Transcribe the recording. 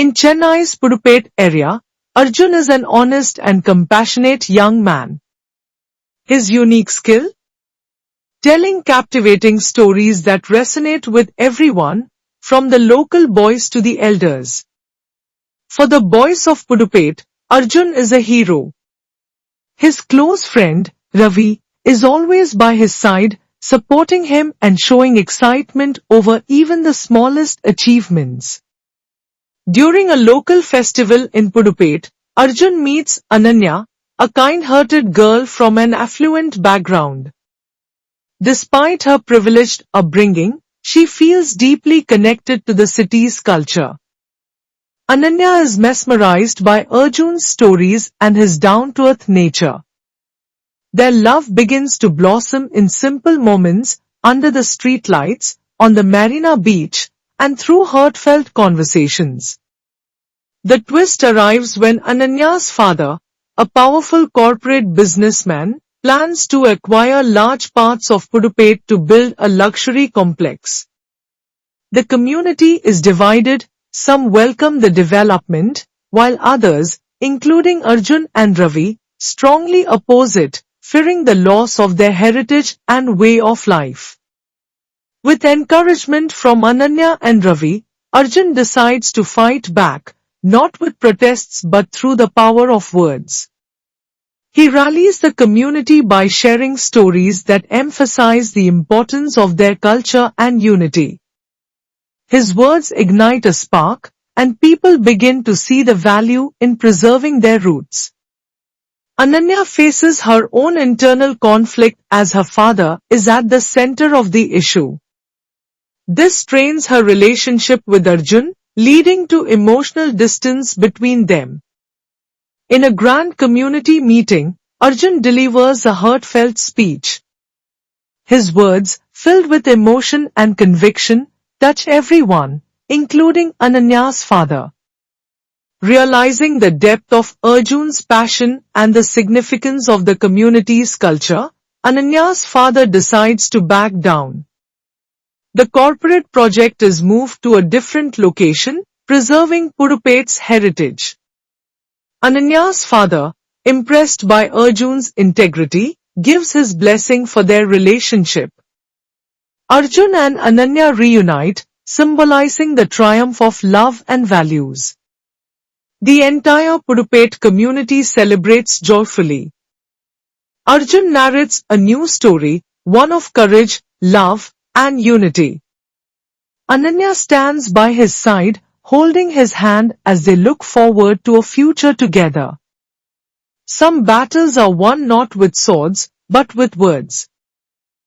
In Chennai's Pudupet area, Arjun is an honest and compassionate young man. His unique skill? Telling captivating stories that resonate with everyone, from the local boys to the elders. For the boys of Pudupet, Arjun is a hero. His close friend, Ravi, is always by his side, supporting him and showing excitement over even the smallest achievements. During a local festival in Pudupet, Arjun meets Ananya, a kind-hearted girl from an affluent background. Despite her privileged upbringing, she feels deeply connected to the city's culture. Ananya is mesmerized by Arjun's stories and his down-to-earth nature. Their love begins to blossom in simple moments, under the streetlights, on the Marina beach, and through heartfelt conversations. The twist arrives when Ananya's father, a powerful corporate businessman, plans to acquire large parts of Pudupet to build a luxury complex. The community is divided, some welcome the development, while others, including Arjun and Ravi, strongly oppose it, fearing the loss of their heritage and way of life. With encouragement from Ananya and Ravi, Arjun decides to fight back, not with protests but through the power of words. He rallies the community by sharing stories that emphasize the importance of their culture and unity. His words ignite a spark, and people begin to see the value in preserving their roots. Ananya faces her own internal conflict as her father is at the center of the issue. This strains her relationship with Arjun, leading to emotional distance between them. In a grand community meeting, Arjun delivers a heartfelt speech. His words, filled with emotion and conviction, touch everyone, including Ananya's father. Realizing the depth of Arjun's passion and the significance of the community's culture, Ananya's father decides to back down. The corporate project is moved to a different location, preserving Pudupet's heritage. Ananya's father, impressed by Arjun's integrity, gives his blessing for their relationship. Arjun and Ananya reunite, symbolizing the triumph of love and values. The entire Pudupet community celebrates joyfully. Arjun narrates a new story, one of courage, love, and unity. Ananya stands by his side, holding his hand as they look forward to a future together. Some battles are won not with swords, but with words.